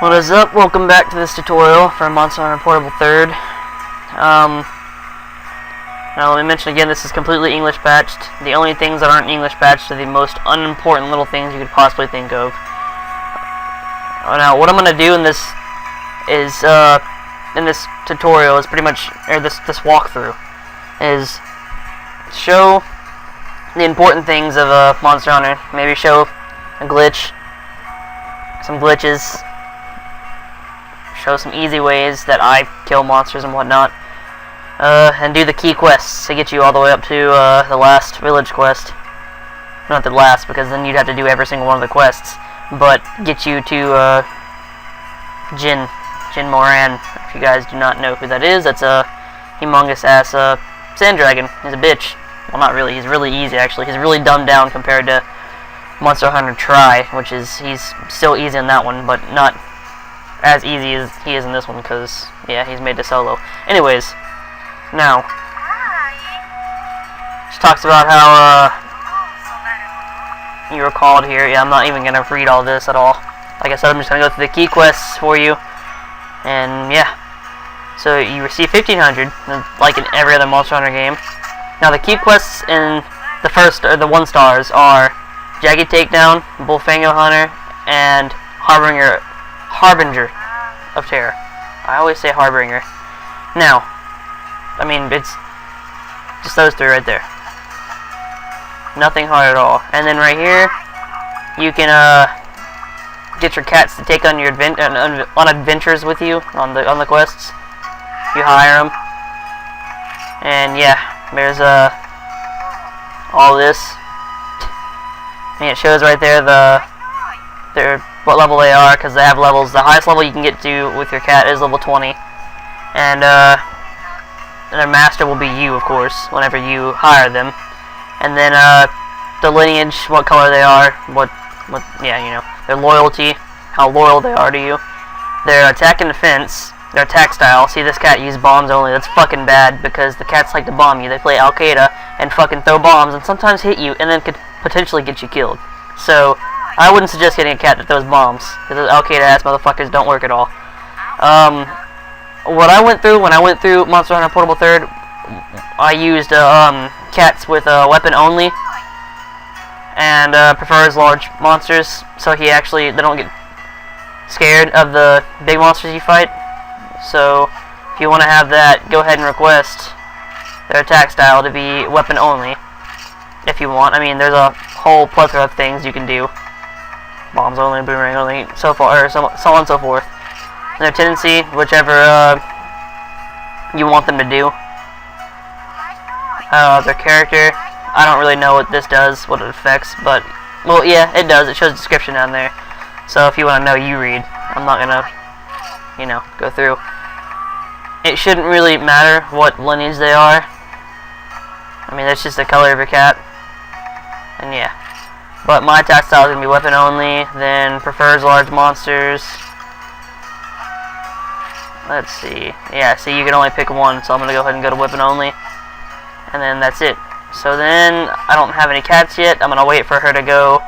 What is up? Welcome back to this tutorial for Monster Hunter Portable 3rd. Now let me mention again, this is completely English patched. The only things that aren't English patched are the most unimportant little things you could possibly think of. Now what I'm going to do in this tutorial is pretty much, or this walkthrough, is show the important things of Monster Hunter. Maybe show a glitch, some glitches, show some easy ways that I kill monsters and whatnot, and do the key quests to get you all the way up to the last village quest. Not the last, because then you'd have to do every single one of the quests, but get you to Jin Moran. If you guys do not know who that is, that's a humongous ass sand dragon. He's a bitch. Well, not really. He's really easy, actually. He's really dumbed down compared to Monster Hunter Tri, which is, he's still easy in that one, but not as easy as he is in this one, because, yeah, he's made to solo. Anyways, now, just talks about how, you were called here. Yeah, I'm not even going to read all this at all. Like I said, I'm just going to go through the key quests for you, and, yeah. So, you receive 1,500, like in every other Monster Hunter game. Now, the key quests in the first, or the 1 stars, are Jagged Takedown, Bullfango Hunter, and Harbinger of Terror. I always say Harbinger. Now, I mean, it's just those 3 right there. Nothing hard at all. And then right here, you can get your cats to take on your on adventures with you on the quests. You hire them, and yeah, there's all this. And it shows right there what level they are, because they have levels. The highest level you can get to with your cat is level 20, and their master will be you, of course, whenever you hire them. And then the lineage, what color they are, yeah, you know, their loyalty, how loyal they are to you, their attack and defense, their attack style. See, this cat uses bombs only. That's fucking bad, because the cats like to bomb you. They play Al Qaeda and fucking throw bombs and sometimes hit you and then could potentially get you killed. So I wouldn't suggest getting a cat that throws bombs, because those Al Qaeda ass motherfuckers don't work at all. What I went through when I went through Monster Hunter Portable 3rd, I used cats with weapon only, and prefers large monsters, so they don't get scared of the big monsters you fight. So if you want to have that, go ahead and request their attack style to be weapon only, if you want. I mean, there's a whole plethora of things you can do. Bombs only, boomerang only, so on and so forth. And their tendency, whichever you want them to do. Their character, I don't really know what this does, what it affects, but, well, yeah, it does. It shows a description down there. So if you want to know, you read. I'm not gonna, you know, go through. It shouldn't really matter what lineage they are. I mean, that's just the color of your cat. And yeah. But my attack style is going to be weapon only, then prefers large monsters. Let's see. Yeah, see, you can only pick one, so I'm going to go ahead and go to weapon only. And then that's it. So then, I don't have any cats yet. I'm going to wait for her to go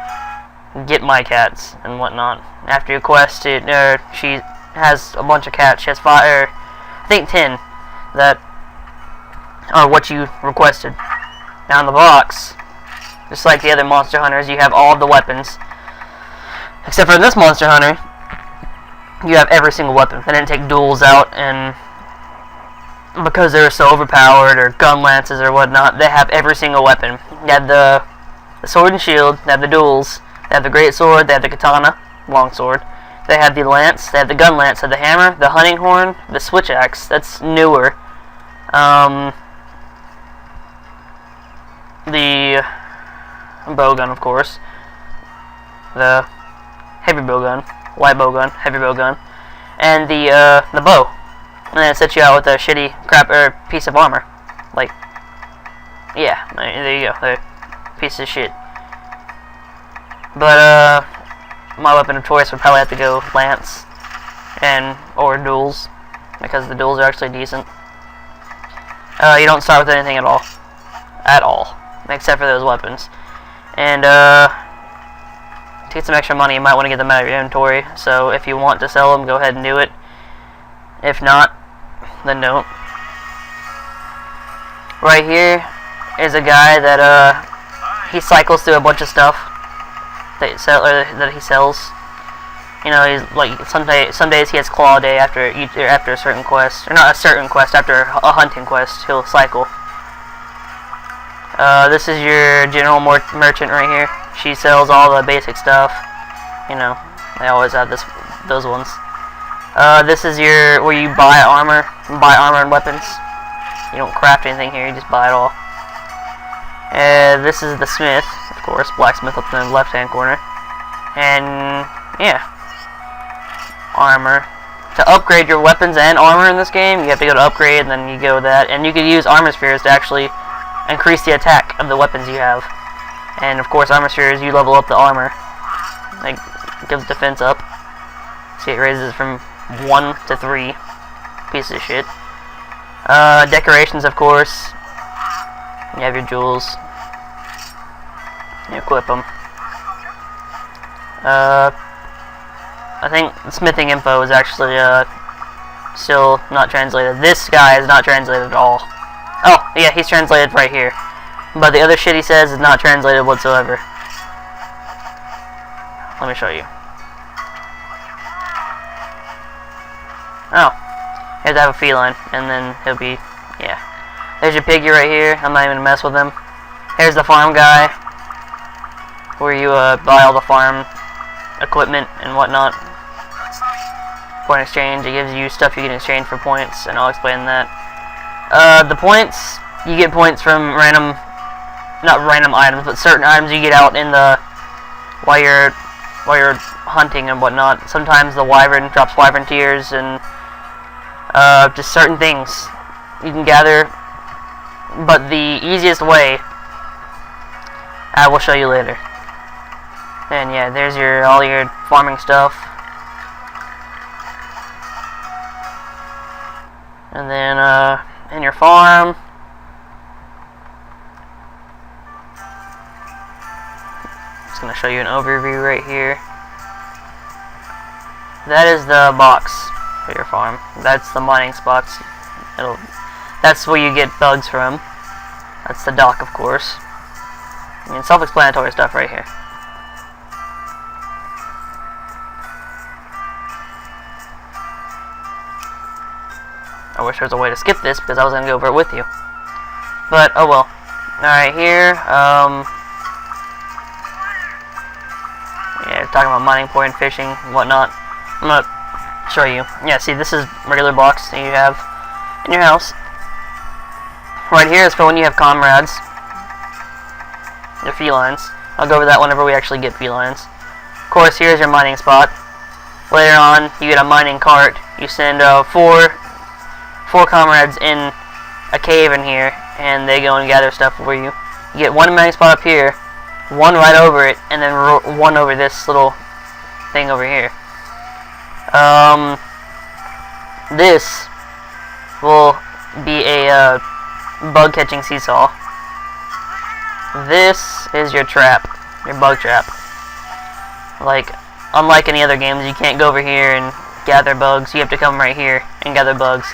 get my cats and whatnot. After you quest it, she has a bunch of cats. She has 5, I think 10, that are what you requested. Now in the box, just like the other Monster Hunters, you have all of the weapons. Except for in this Monster Hunter, you have every single weapon. They didn't take duels out, and because they were so overpowered, or gun lances or whatnot, they have every single weapon. They have the sword and shield, they have the duels, they have the great sword, they have the katana, long sword, they have the lance, they have the gun lance, they have the hammer, the hunting horn, the switch axe, that's newer. The bowgun, of course, the heavy bowgun, light bowgun, heavy bowgun, and the bow. And then it sets you out with a shitty crap or piece of armor, like, yeah, there you go, a piece of shit. But my weapon of choice would probably have to go lance or duels, because the duels are actually decent. You don't start with anything at all, except for those weapons. And to get some extra money, you might want to get them out of your inventory. So if you want to sell them, go ahead and do it. If not, then don't. Right here is a guy that he cycles through a bunch of stuff that he sells. You know, he's like some days he has claw day after a certain quest, or not a certain quest, after a hunting quest. He'll cycle. This is your general merchant right here. She sells all the basic stuff. You know, they always have those ones. This is where you buy armor and weapons. You don't craft anything here, you just buy it all. This is the smith, of course, blacksmith up in the left-hand corner. And yeah, armor. To upgrade your weapons and armor in this game, you have to go to upgrade, and then you go that. And you can use armor spheres to actually increase the attack of the weapons you have. And of course, armor spheres, you level up the armor. Like, it gives defense up. See, it raises from 1 to 3. Piece of shit. Decorations, of course. You have your jewels. You equip them. I think the smithing info is actually still not translated. This guy is not translated at all. Oh, yeah, he's translated right here. But the other shit he says is not translated whatsoever. Let me show you. Oh, you have to have a feline, and then he'll be, yeah. There's your piggy right here. I'm not even gonna mess with him. Here's the farm guy, where you buy all the farm equipment and whatnot. For an exchange, it gives you stuff you can exchange for points, and I'll explain that. The points, you get points from not random items, but certain items you get out in the while you're hunting and whatnot. Sometimes the wyvern drops wyvern tears, and just certain things you can gather. But the easiest way, I will show you later. And yeah, there's all your farming stuff. And then in your farm, just gonna show you an overview right here. That is the box for your farm. That's the mining spots. That's where you get bugs from. That's the dock, of course. I mean, self-explanatory stuff right here. I wish there was a way to skip this because I was going to go over it with you. But, oh well. Alright, here, yeah, talking about mining point, fishing, and whatnot. I'm going to show you. Yeah, see, this is regular box that you have in your house. Right here is for when you have comrades. Your felines. I'll go over that whenever we actually get felines. Of course, here's your mining spot. Later on, you get a mining cart. You send four comrades in a cave in here, and they go and gather stuff for you. You get one mining spot up here, one right over it, and then one over this little thing over here. This will be a bug catching seesaw. This is your trap, your bug trap. Like, unlike any other games, you can't go over here and gather bugs. You have to come right here and gather bugs.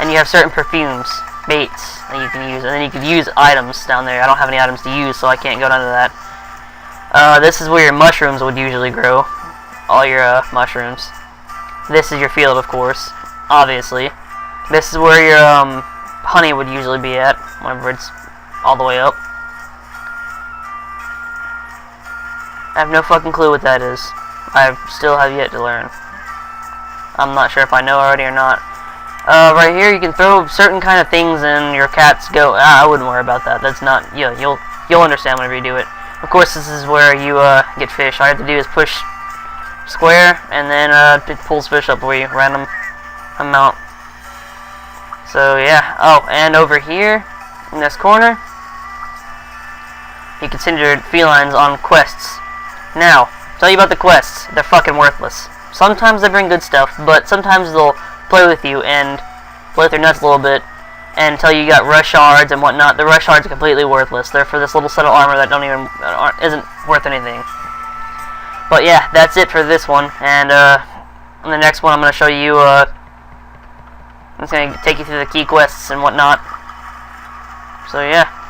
And you have certain perfumes, baits that you can use, and then you can use items down there. I don't have any items to use, so I can't go down to that. This is where your mushrooms would usually grow. All your mushrooms. This is your field, of course, obviously. This is where your honey would usually be at, whenever it's all the way up. I have no fucking clue what that is. I still have yet to learn. I'm not sure if I know already or not. Right here you can throw certain kind of things and your cats go. I wouldn't worry about that. That's not, yeah, you'll understand whenever you do it. Of course, this is where you get fish. All you have to do is push square, and then it pulls fish up for you, random amount. So yeah. Oh, and over here in this corner, you can send your felines on quests. Now, tell you about the quests. They're fucking worthless. Sometimes they bring good stuff, but sometimes they'll play with you and play with their nuts a little bit and tell you got rush shards and whatnot. The rush shards are completely worthless. They're for this little set of armor that isn't worth anything. But yeah, that's it for this one. And in the next one, I'm going to show you. I'm just going to take you through the key quests and whatnot. So yeah.